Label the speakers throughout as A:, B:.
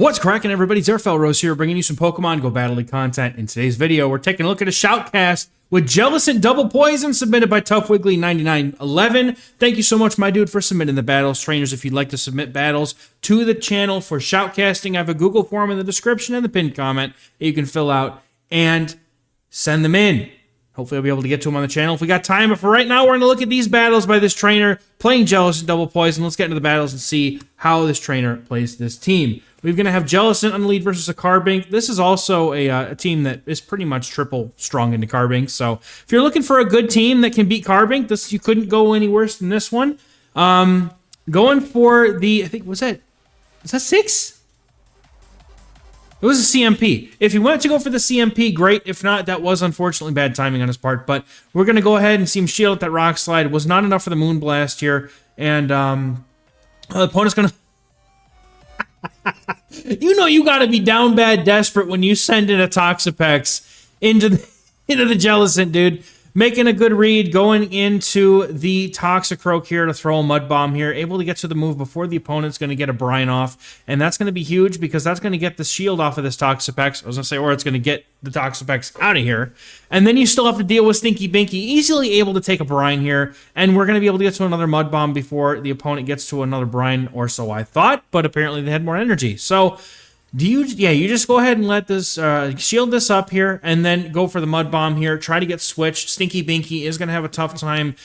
A: What's cracking, everybody? XehrFelrose here, bringing you some Pokemon Go Battle League content. In today's video, we're taking a look at a Shoutcast with Jellicent Double Poison submitted by ToughWiggly9911. Thank you so much, my dude, for submitting the battles. Trainers, if you'd like to submit battles to the channel for Shoutcasting, I have a Google form in the description and the pinned comment that you can fill out and send them in. Hopefully, I'll be able to get to them on the channel if we got time. But for right now, we're going to look at these battles by this trainer playing Jellicent Double Poison. Let's get into the battles and see how this trainer plays this team. We're going to have Jellicent on the lead versus a Carbink. This is also a team that is pretty much triple strong into Carbink. So if you're looking for a good team that can beat Carbink, you couldn't go any worse than this one. Going for the, I think, was that 6? It was a CMP. If you wanted to go for the CMP, great. If not, that was unfortunately bad timing on his part. But we're going to go ahead and see him shield at that Rock Slide. It was not enough for the Moonblast here. And the opponent's going to... You know you got to be down bad desperate when you send in a Toxapex into the Jellicent, dude. Making a good read, going into the Toxicroak here to throw a Mud Bomb here. Able to get to the move before the opponent's going to get a Brine off. And that's going to be huge because that's going to get the shield off of this Toxapex. I was going to say, or it's going to get the Toxapex out of here. And then you still have to deal with Stinky Binky. Easily able to take a Brine here. And we're going to be able to get to another Mud Bomb before the opponent gets to another Brine, or so I thought. But apparently they had more energy. So... you just go ahead and let this, shield this up here, and then go for the Mud Bomb here. Try to get switched. Stinky Binky is going to have a tough time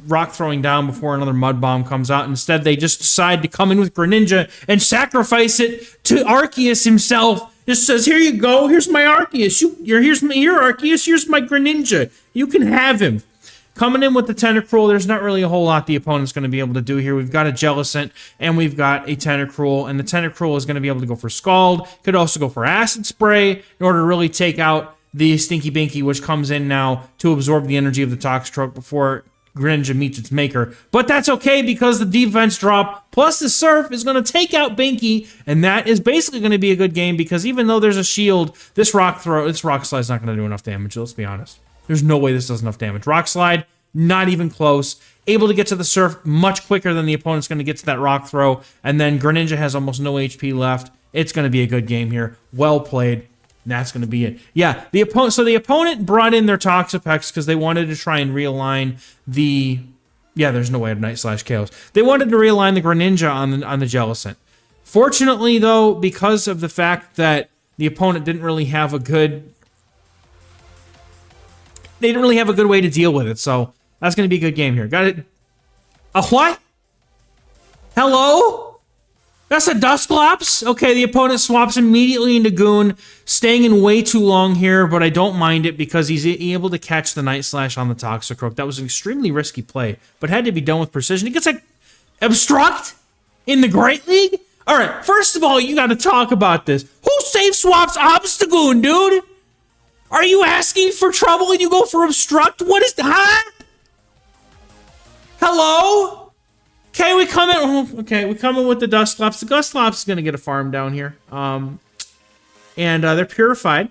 A: rock throwing down before another Mud Bomb comes out. Instead, they just decide to come in with Greninja and sacrifice it to Arceus himself. Just says, here you go, here's my Arceus. Here's your Arceus, here's my Greninja. You can have him. Coming in with the Tentacruel, there's not really a whole lot the opponent's going to be able to do here. We've got a Jellicent, and we've got a Tentacruel, and the Tentacruel is going to be able to go for Scald. Could also go for Acid Spray in order to really take out the Stinky Binky, which comes in now to absorb the energy of the Toxicroak before Greninja meets its maker. But that's okay because the defense drop plus the Surf is going to take out Binky, and that is basically going to be a good game because even though there's a shield, this Rock Slide is not going to do enough damage. Let's be honest. There's no way this does enough damage. Rock Slide, not even close. Able to get to the Surf much quicker than the opponent's going to get to that Rock Throw. And then Greninja has almost no HP left. It's going to be a good game here. Well played. That's going to be it. Yeah, the opponent brought in their Toxapex because they wanted to try and realign the... Yeah, there's no way of Night Slash KOs. They wanted to realign the Greninja on the Jellicent. Fortunately, though, because of the fact that the opponent didn't really have a good... They didn't really have a good way to deal with it, so that's going to be a good game here. Got it? A what? Hello? That's a Dusclops? Okay, the opponent swaps immediately into Goon, staying in way too long here, but I don't mind it because he's able to catch the Night Slash on the Toxicroak. That was an extremely risky play, but had to be done with precision. He gets a Obstruct in the Great League? All right, first of all, you got to talk about this. Who save swaps Obstagoon, dude? Are you asking for trouble and you go for Obstruct? What is that? Huh? Hello? Okay, we come in with the Dusclops. The Dusclops is going to get a farm down here. And they're purified.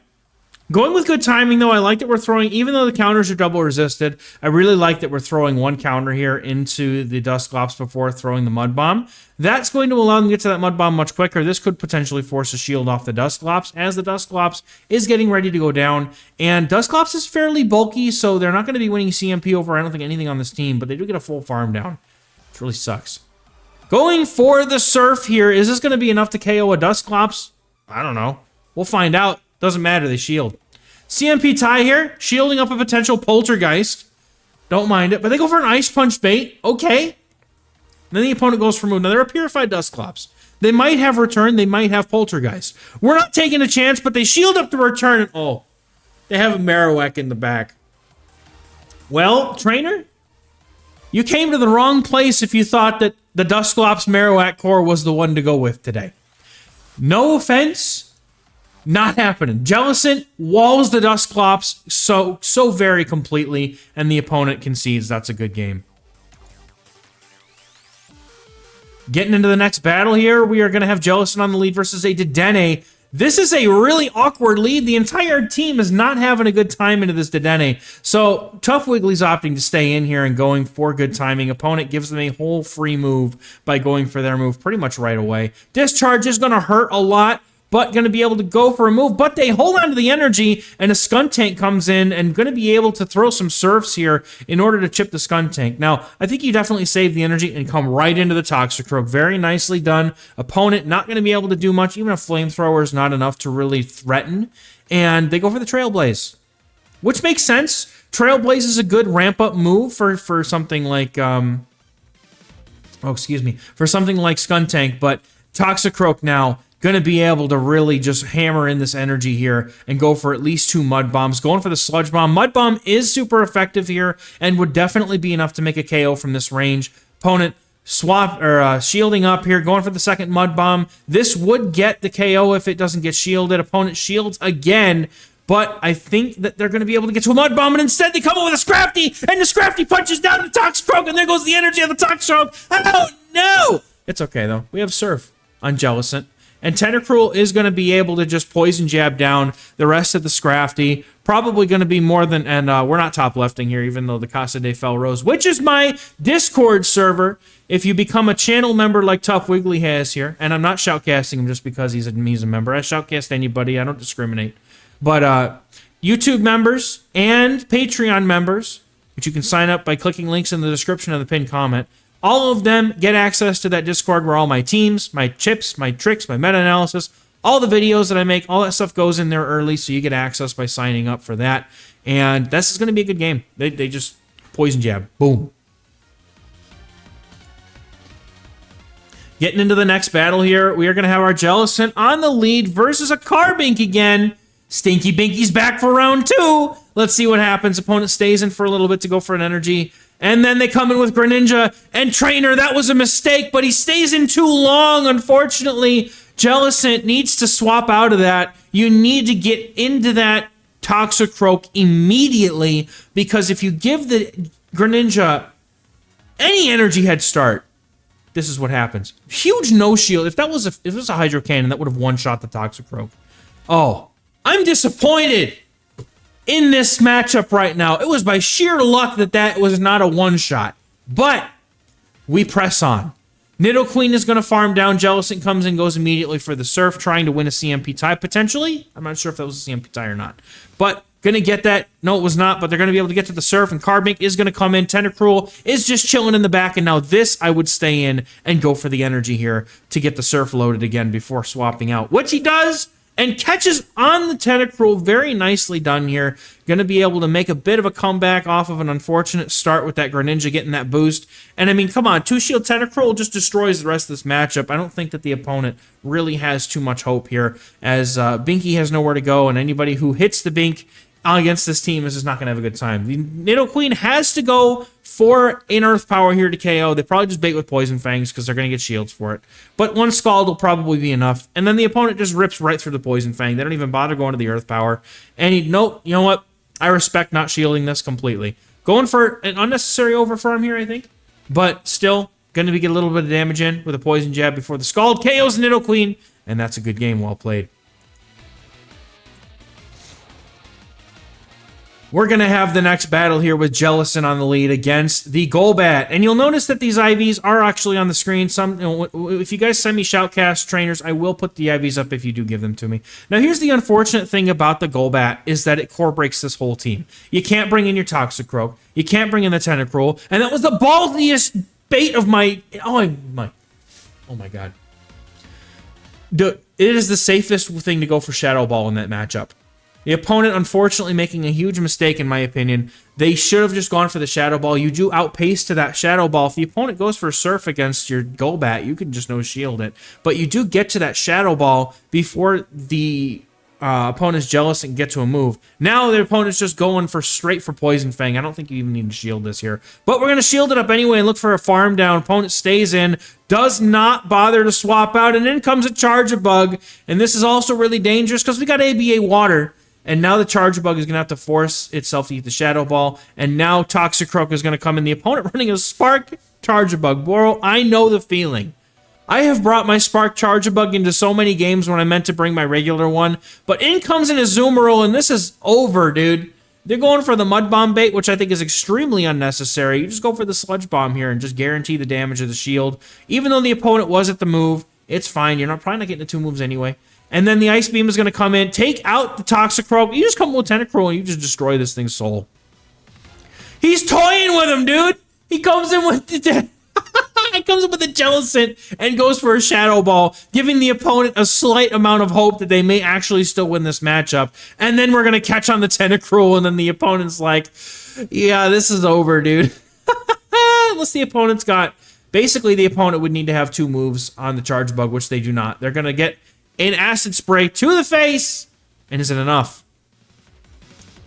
A: Going with good timing, though. I like that we're throwing, even though the counters are double resisted, I really like that we're throwing one counter here into the Dusclops before throwing the Mud Bomb. That's going to allow them to get to that Mud Bomb much quicker. This could potentially force a shield off the Dusclops, as the Dusclops is getting ready to go down. And Dusclops is fairly bulky, so they're not going to be winning CMP over, I don't think, anything on this team, but they do get a full farm down. Which really sucks. Going for the Surf here. Is this going to be enough to KO a Dusclops? I don't know. We'll find out. Doesn't matter, they shield. CMP tie here, shielding up a potential Poltergeist. Don't mind it, but they go for an Ice Punch bait. Okay. And then the opponent goes for move. Now, they're a purified Dusclops. They might have return, they might have Poltergeist. We're not taking a chance, but they shield up the return, and oh, they have a Marowak in the back. Well, trainer, you came to the wrong place if you thought that the Dusclops Marowak core was the one to go with today. No offense. Not happening. Jellicent walls the Dusclops so very completely, and the opponent concedes. That's a good game. Getting into the next battle here, we are going to have Jellicent on the lead versus a Dedenne. This is a really awkward lead. The entire team is not having a good time into this Dedenne. So ToughWiggly's opting to stay in here and going for good timing. Opponent gives them a whole free move by going for their move pretty much right away. Discharge is going to hurt a lot, but going to be able to go for a move. But they hold on to the energy, and a Skuntank comes in and going to be able to throw some surfs here in order to chip the Skuntank. Now, I think you definitely save the energy and come right into the Toxicroak. Very nicely done. Opponent not going to be able to do much. Even a flamethrower is not enough to really threaten. And they go for the Trailblaze, which makes sense. Trailblaze is a good ramp-up move for something like... for something like Skuntank, but Toxicroak now going to be able to really just hammer in this energy here and go for at least 2 Mud Bombs. Going for the Sludge Bomb. Mud Bomb is super effective here and would definitely be enough to make a KO from this range. Opponent shielding up here, going for the second Mud Bomb. This would get the KO if it doesn't get shielded. Opponent shields again, but I think that they're going to be able to get to a Mud Bomb, and instead they come up with a Scrafty, and the Scrafty punches down the Toxicroak, and there goes the energy of the Toxicroak. Oh, no! It's okay, though. We have Surf on Jellicent, and Tentacruel is going to be able to just Poison Jab down the rest of the Scrafty. Probably going to be more than, and we're not top lefting here, even though the Casa de Felrose, which is my Discord server. If you become a channel member like Tough Wiggly has here, and I'm not shoutcasting him just because he's a member. I shoutcast anybody. I don't discriminate. But YouTube members and Patreon members, which you can sign up by clicking links in the description of the pinned comment, all of them get access to that Discord where all my teams, my chips, my tricks, my meta-analysis, all the videos that I make, all that stuff goes in there early, so you get access by signing up for that. And this is going to be a good game. They just Poison Jab. Boom. Getting into the next battle here, we are going to have our Jellicent on the lead versus a Carbink again. Stinky Binky's back for round 2. Let's see what happens. Opponent stays in for a little bit to go for an energy. And then they come in with Greninja and Trainer. That was a mistake, but he stays in too long. Unfortunately, Jellicent needs to swap out of that. You need to get into that Toxicroak immediately, because if you give the Greninja any energy head start, this is what happens. Huge no shield. If it was a Hydro Cannon, that would have one-shot the Toxicroak. Oh, I'm disappointed in this matchup right now. It was by sheer luck that was not a one-shot. But we press on. Nidoqueen is going to farm down. Jellicent comes in, goes immediately for the Surf, trying to win a CMP tie, potentially. I'm not sure if that was a CMP tie or not. But going to get that. No, it was not, but they're going to be able to get to the Surf, and Carbink is going to come in. Tentacruel is just chilling in the back, and now this I would stay in and go for the energy here to get the Surf loaded again before swapping out, which he does, and catches on the Tentacruel. Very nicely done here. Going to be able to make a bit of a comeback off of an unfortunate start with that Greninja getting that boost. And I mean, come on, 2-shield Tentacruel just destroys the rest of this matchup. I don't think that the opponent really has too much hope here, as Binky has nowhere to go, and anybody who hits the Bink against this team is just not going to have a good time. The Nidoqueen has to go for an Earth Power here to KO. They probably just bait with Poison Fangs because they're going to get shields for it. But one Scald will probably be enough. And then the opponent just rips right through the Poison Fang. They don't even bother going to the Earth Power. And you know what? I respect not shielding this completely. Going for an unnecessary overfarm here, I think. But still, going to get a little bit of damage in with a Poison Jab before the Scald KOs Nidoqueen. And that's a good game, well played. We're going to have the next battle here with Jellicent on the lead against the Golbat. And you'll notice that these IVs are actually on the screen. If you guys send me Shoutcast trainers, I will put the IVs up if you do give them to me. Now, here's the unfortunate thing about the Golbat, is that it core breaks this whole team. You can't bring in your Toxicroak. You can't bring in the Tentacruel. And that was the ballsiest bait of my... Oh my God. It is the safest thing to go for Shadow Ball in that matchup. The opponent, unfortunately, making a huge mistake, in my opinion. They should have just gone for the Shadow Ball. You do outpace to that Shadow Ball. If the opponent goes for a Surf against your Golbat, you can just no-shield it. But you do get to that Shadow Ball before the opponent's Jellicent and get to a move. Now the opponent's just going straight for Poison Fang. I don't think you even need to shield this here. But we're going to shield it up anyway and look for a farm down. Opponent stays in, does not bother to swap out, and in comes a Charjabug. And this is also really dangerous because we got ABA Water. And now the Charjabug is going to have to force itself to eat the Shadow Ball. And now Toxicroak is going to come in. The opponent running a Spark Charjabug. Boro, I know the feeling. I have brought my Spark Charjabug into so many games when I meant to bring my regular one. But in comes an Azumarill, and this is over, dude. They're going for the Mud Bomb bait, which I think is extremely unnecessary. You just go for the Sludge Bomb here and just guarantee the damage of the shield. Even though the opponent was at the move, it's fine. You're probably not getting the 2 moves anyway. And then the Ice Beam is going to come in, take out the Toxicroak. You just come with Tentacruel and you just destroy this thing's soul. He's toying with him, dude. He comes in with the... He comes in with a Jellicent and goes for a Shadow Ball, giving the opponent a slight amount of hope that they may actually still win this matchup. And then we're going to catch on the Tentacruel, and then the opponent's like, yeah, this is over, dude. Unless the opponent's got... Basically, the opponent would need to have 2 moves on the Charge Bug, which they do not. They're going to get an Acid Spray to the face. And is it enough?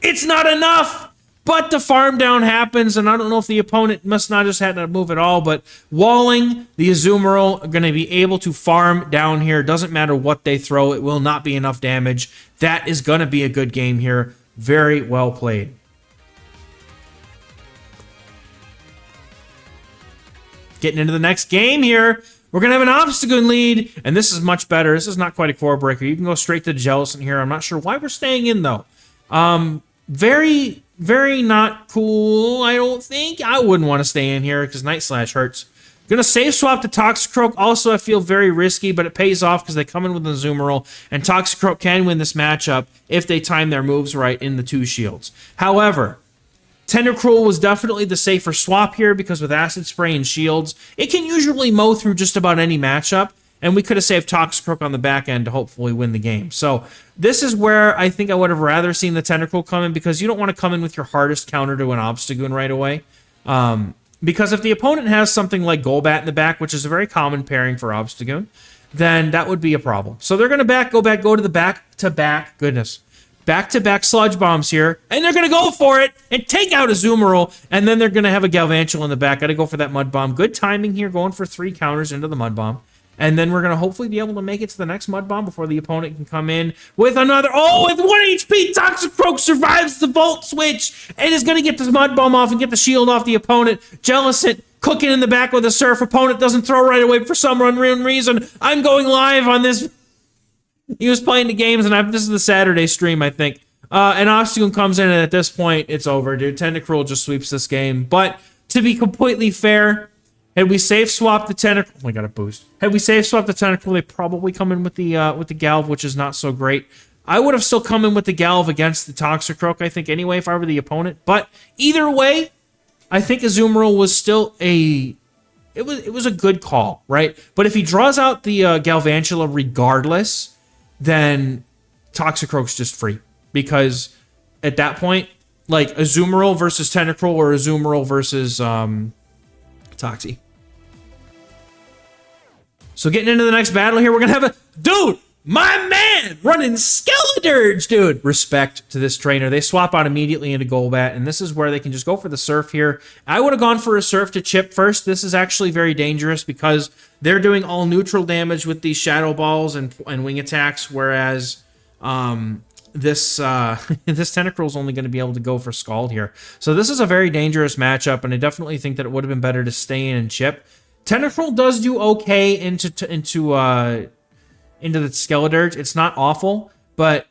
A: It's not enough! But the farm down happens, and I don't know if the opponent must not just had to move at all, but Walling, the Azumarill, are going to be able to farm down here. Doesn't matter what they throw. It will not be enough damage. That is going to be a good game here. Very well played. Getting into the next game here. We're going to have an Obstagoon lead, and this is much better. This is not quite a core breaker. You can go straight to the Jellicent here. I'm not sure why we're staying in, though. Very not cool, I don't think. I wouldn't want to stay in here because Night Slash hurts. Gonna save swap to Toxicroak. Also, I feel very risky, but it pays off because they come in with an Azumarill, and Toxicroak can win this matchup if they time their moves right in the 2 shields. However, Tentacruel was definitely the safer swap here because with Acid Spray and shields, it can usually mow through just about any matchup. And we could have saved Toxicroak on the back end to hopefully win the game. So this is where I think I would have rather seen the Tentacruel come in because you don't want to come in with your hardest counter to an Obstagoon right away. Because if the opponent has something like Golbat in the back, which is a very common pairing for Obstagoon, then that would be a problem. So they're going to go to the back-to-back, back-to-back Sludge Bombs here, and they're going to go for it and take out Azumarill, and then they're going to have a Galvantula in the back. Got to go for that Mud Bomb. Good timing here, going for 3 counters into the Mud Bomb. And then we're going to hopefully be able to make it to the next Mud Bomb before the opponent can come in with another... Oh, with 1 HP, Toxicroak survives the Volt Switch and is going to get this Mud Bomb off and get the shield off the opponent. Jellicent cooking in the back with a Surf. Opponent doesn't throw right away for some unknown reason. I'm going live on this. He was playing the games, and this is the Saturday stream, I think. And Obstagoon comes in, and at this point, it's over, dude. Tentacruel just sweeps this game. But to be completely fair... Had we safe swapped the Tentacruel, oh, I got a boost. Had we safe swapped the Tentacruel, they probably come in with the Galv, which is not so great. I would have still come in with the Galv against the Toxicroak, I think, anyway, if I were the opponent. But either way, I think Azumarill was still it was a good call, right? But if he draws out the Galvantula regardless, then Toxicroak's just free. Because at that point, like Azumarill versus Tentacruel or Azumarill versus Toxie. So getting into the next battle here, we're going to have a... Dude, my man, running Skeledirge, dude. Respect to this trainer. They swap out immediately into Golbat, and this is where they can just go for the Surf here. I would have gone for a Surf to chip first. This is actually very dangerous because they're doing all neutral damage with these Shadow Balls and Wing Attacks, whereas this Tentacruel is only going to be able to go for Scald here. So this is a very dangerous matchup, and I definitely think that it would have been better to stay in and chip. Tentacruel does do okay into the Skeledirge. It's not awful, but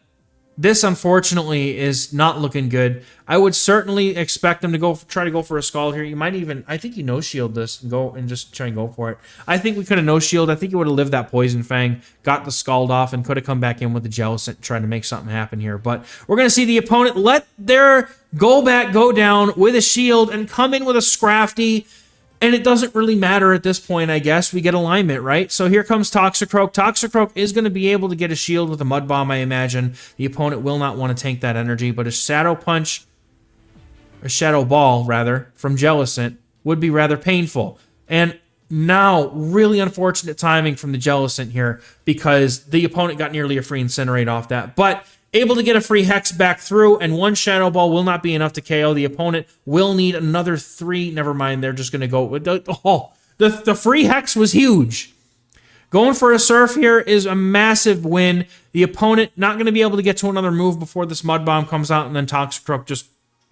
A: this unfortunately is not looking good. I would certainly expect them to try to go for a Scald here. You might even, I think you no-shield this and go and just try and go for it. I think we could have no-shield. I think you would have lived that Poison Fang, got the Scald off, and could have come back in with the Jellicent, trying to make something happen here. But we're going to see the opponent let their Golbat go down with a shield and come in with a Scrafty. And it doesn't really matter at this point, I guess. We get alignment, right? So here comes Toxicroak. Toxicroak is going to be able to get a shield with a Mud Bomb, I imagine. The opponent will not want to tank that energy, but a Shadow Punch, or Shadow Ball, rather, from Jellicent would be rather painful. And now, really unfortunate timing from the Jellicent here because the opponent got nearly a free Incinerate off that. But able to get a free Hex back through, and 1 Shadow Ball will not be enough to KO. The opponent will need another 3. Never mind, they're just going to go with the free Hex was huge. Going for a Surf here is a massive win. The opponent not going to be able to get to another move before this Mud Bomb comes out, and then Toxicroak just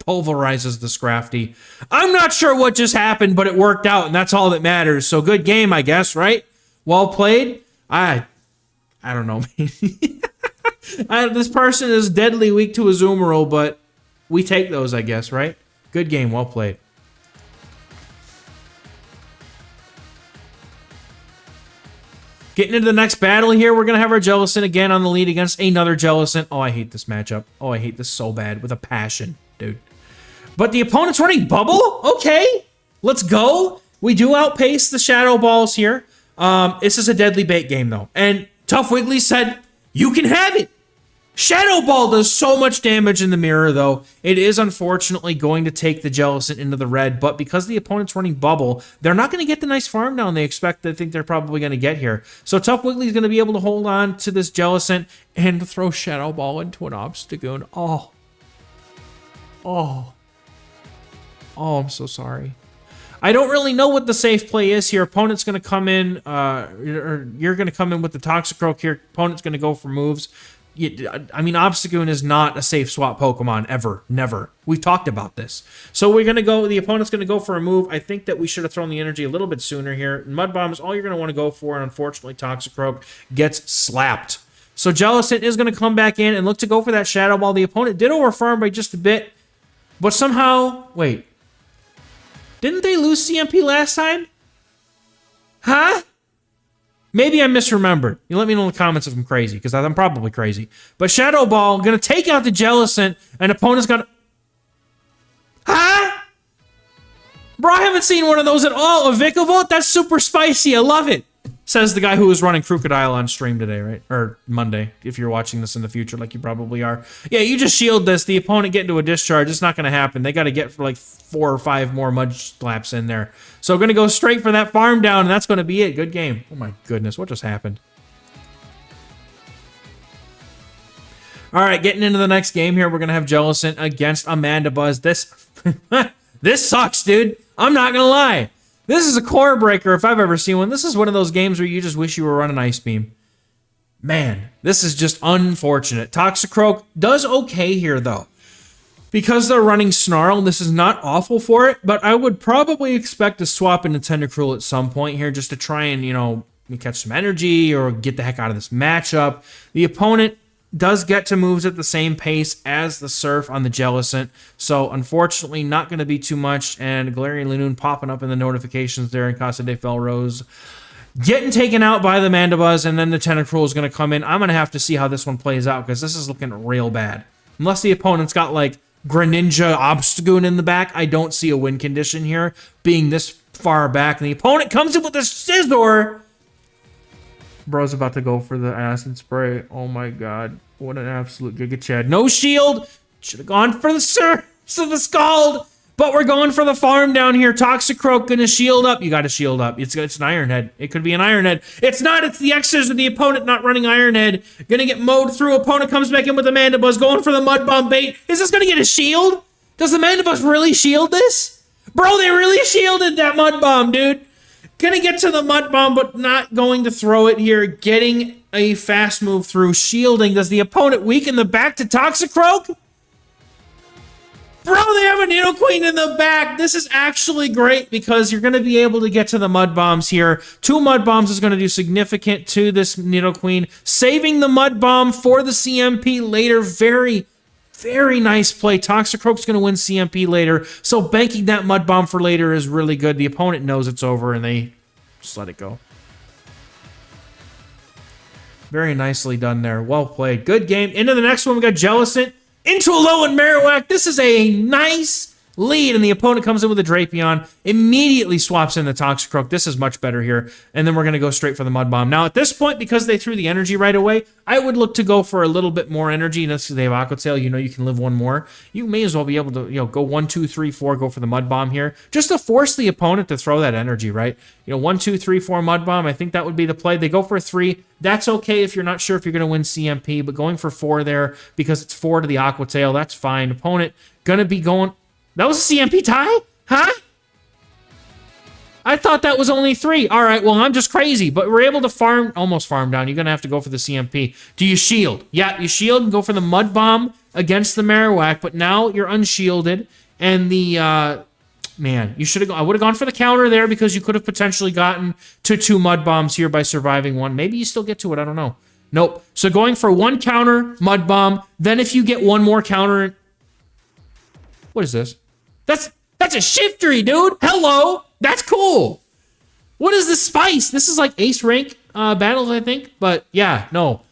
A: pulverizes the Scrafty. I'm not sure what just happened, but it worked out, and that's all that matters. So good game, I guess, right? Well played. I don't know, man. This person is deadly weak to Azumarill, but we take those, I guess, right? Good game, well played. Getting into the next battle here, we're going to have our Jellicent again on the lead against another Jellicent. Oh, I hate this matchup. Oh, I hate this so bad with a passion, dude. But the opponent's running Bubble? Okay, let's go. We do outpace the Shadow Balls here. This is a deadly bait game, though. And Tough Wiggly said, you can have it. Shadow Ball does so much damage in the mirror, though. It is unfortunately going to take the Jellicent into the red, but because the opponent's running Bubble, they're not going to get the nice farm down they think they're probably going to get here. So Tough Wiggly's going to be able to hold on to this Jellicent and throw Shadow Ball into an Obstagoon. Oh, I'm so sorry. I don't really know what the safe play is here. Opponent's going to come in, or you're going to come in with the Toxicroak here. Opponent's going to go for moves. I mean, Obstagoon is not a safe swap Pokemon, ever. Never. We've talked about this. So we're going to go, the opponent's going to go for a move. I think that we should have thrown the energy a little bit sooner here. Mud Bomb is all you're going to want to go for, and unfortunately, Toxicroak gets slapped. So Jellicent is going to come back in and look to go for that Shadow Ball. The opponent did overfarm by just a bit, but somehow, wait. Didn't they lose CMP last time? Huh? Maybe I misremembered. You let me know in the comments if I'm crazy, because I'm probably crazy. But Shadow Ball going to take out the Jellicent, and opponent's going to... Huh? Bro, I haven't seen one of those at all. A Vikavolt? That's super spicy. I love it. Says the guy who was running Crocodile on stream today, right? Or Monday, if you're watching this in the future, like you probably are. Yeah, you just shield this. The opponent get into a discharge. It's not going to happen. They got to get for like 4 or 5 more mud slaps in there. So going to go straight for that farm down, and that's going to be it. Good game. Oh my goodness, what just happened? All right, getting into the next game here, we're going to have Jellicent against Amandabuzz. This sucks, dude. I'm not going to lie. This is a core breaker if I've ever seen one. This is one of those games where you just wish you were running Ice Beam. Man, this is just unfortunate. Toxicroak does okay here, though. Because they're running Snarl, this is not awful for it, but I would probably expect to swap into Tentacruel at some point here just to try and, you know, catch some energy or get the heck out of this matchup. The opponent does get to moves at the same pace as the Surf on the Jellicent, so unfortunately not going to be too much, and Galarian Linoon popping up in the notifications there in CehrFelrose. Getting taken out by the Mandibuzz, and then the Tentacruel is going to come in. I'm going to have to see how this one plays out, because this is looking real bad. Unless the opponent's got, like, Greninja Obstagoon in the back, I don't see a win condition here, being this far back. And the opponent comes in with a Scizor. Bro's about to go for the Acid Spray. Oh my god. What an absolute Giga Chad. No shield! Should have gone for the Scald! But we're going for the farm down here. Toxicroak gonna shield up. You gotta shield up. It's an Iron Head. It could be an Iron Head. It's not. It's the X's of the opponent not running Iron Head. Gonna get mowed through. Opponent comes back in with the Mandibuzz. Going for the Mud Bomb bait. Is this gonna get a shield? Does the Mandibuzz really shield this? Bro, they really shielded that Mud Bomb, dude. Gonna get to the Mud Bomb, but not going to throw it here. Getting a fast move through. Shielding. Does the opponent weaken the back to Toxicroak? Bro, they have a Nidoqueen in the back. This is actually great because you're going to be able to get to the Mud Bombs here. 2 Mud Bombs is going to do significant to this Nidoqueen. Saving the Mud Bomb for the CMP later. Very, very nice play. Toxicroak's going to win CMP later. So banking that Mud Bomb for later is really good. The opponent knows it's over and they just let it go. Very nicely done there. Well played. Good game. Into the next one, we got Jellicent. Into a low and Marowak. This is a nice lead, and the opponent comes in with a Drapion, immediately swaps in the Toxicroak. This is much better here, and then we're going to go straight for the Mud Bomb. Now, at this point, because they threw the energy right away, I would look to go for a little bit more energy, and that's because they have Aqua Tail. You know you can live one more. You may as well be able to, you know, go 1, 2, 3, 4, go for the Mud Bomb here, just to force the opponent to throw that energy, right? You know, 1, 2, 3, 4 Mud Bomb. I think that would be the play. They go for a 3. That's okay if you're not sure if you're going to win CMP, but going for 4 there because it's 4 to the Aqua Tail, that's fine. Opponent going to be going... That was a CMP tie? Huh? I thought that was only 3. All right, well, I'm just crazy. But we're able to farm, almost farm down. You're going to have to go for the CMP. Do you shield? Yeah, you shield and go for the Mud Bomb against the Marowak. But now you're unshielded. And the, man, you should have. I would have gone for the counter there because you could have potentially gotten to 2 Mud Bombs here by surviving 1. Maybe you still get to it. I don't know. Nope. So going for 1 counter, Mud Bomb. Then if you get 1 more counter... What is this? That's a Shiftry, dude. Hello. That's cool. What is this spice? This is like Ace rank battles, I think. But yeah, no.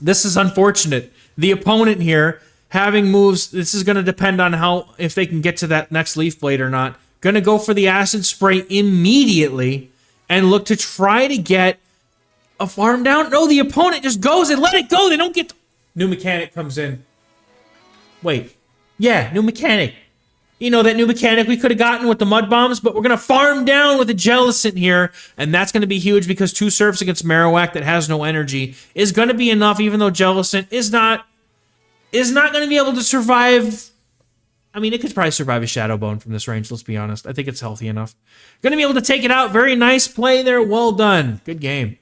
A: This is unfortunate. The opponent here having moves, this is going to depend on if they can get to that next Leaf Blade or not. Going to go for the Acid Spray immediately and look to try to get a farm down. No, the opponent just goes and let it go. They don't get... New mechanic comes in. Wait. Yeah, new mechanic. You know, that new mechanic we could have gotten with the Mud Bombs, but we're going to farm down with a Jellicent here, and that's going to be huge because 2 Surfs against Marowak that has no energy is going to be enough, even though Jellicent is not going to be able to survive. I mean, it could probably survive a Shadow Bone from this range, let's be honest. I think it's healthy enough. Going to be able to take it out. Very nice play there. Well done. Good game.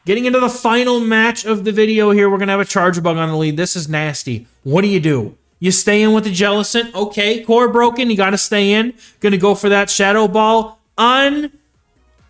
A: Getting into the final match of the video here, we're going to have a Charge Bug on the lead. This is nasty. What do? You stay in with the Jellicent. Okay, core broken. You got to stay in. Going to go for that Shadow Ball on...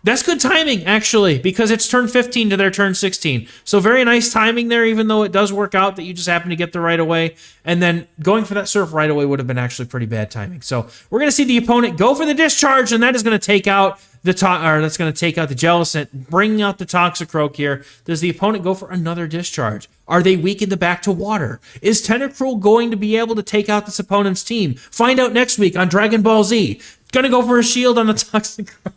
A: That's good timing, actually, because it's turn 15 to their turn 16. So very nice timing there, even though it does work out that you just happen to get the right away. And then going for that Surf right away would have been actually pretty bad timing. So we're going to see the opponent go for the Discharge, and that is going to take out the Jellicent, bringing out the Toxicroak here. Does the opponent go for another Discharge? Are they weak in the back to water? Is Tentacruel going to be able to take out this opponent's team? Find out next week on Dragon Ball Z. Gonna go for a shield on the Toxicroak.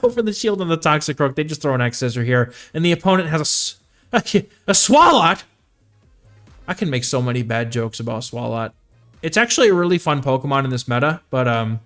A: Go for the shield on the Toxicroak. They just throw an X-Scissor here. And the opponent has a Swalot. I can make so many bad jokes about Swalot. It's actually a really fun Pokemon in this meta, but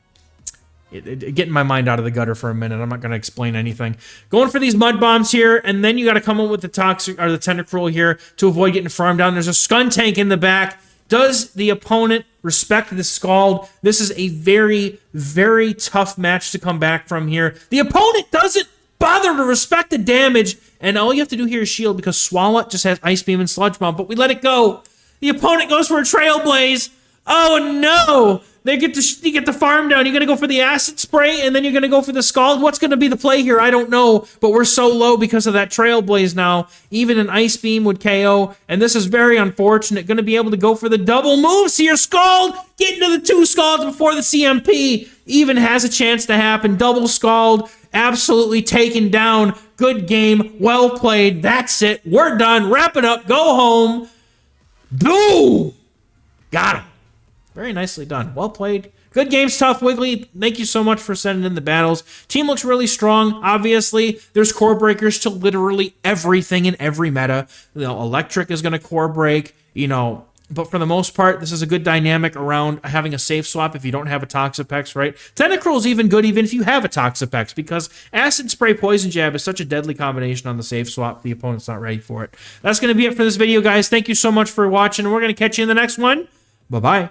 A: getting my mind out of the gutter for a minute. I'm not going to explain anything. Going for these Mud Bombs here, and then you got to come up with the Tentacruel here to avoid getting farmed down. There's a Skuntank in the back. Does the opponent respect the Scald? This is a very, very tough match to come back from here. The opponent doesn't bother to respect the damage, and all you have to do here is shield because Swalot just has Ice Beam and Sludge Bomb, but we let it go. The opponent goes for a Trailblaze. Oh no! You get the farm down. You're going to go for the Acid Spray, and then you're going to go for the Scald. What's going to be the play here? I don't know, but we're so low because of that Trailblaze now. Even an Ice Beam would KO, and this is very unfortunate. Going to be able to go for the double moves here. Scald! Get into the 2 Scalds before the CMP even has a chance to happen. Double Scald, absolutely taken down. Good game. Well played. That's it. We're done. Wrap it up. Go home. Boom! Got him. Very nicely done. Well played. Good game stuff, Wiggly. Thank you so much for sending in the battles. Team looks really strong. Obviously, there's core breakers to literally everything in every meta. You know, Electric is going to core break, you know, but for the most part, this is a good dynamic around having a safe swap if you don't have a Toxapex, right? Tentacruel is even good even if you have a Toxapex because Acid Spray Poison Jab is such a deadly combination on the safe swap. The opponent's not ready for it. That's going to be it for this video, guys. Thank you so much for watching. We're going to catch you in the next one. Bye-bye.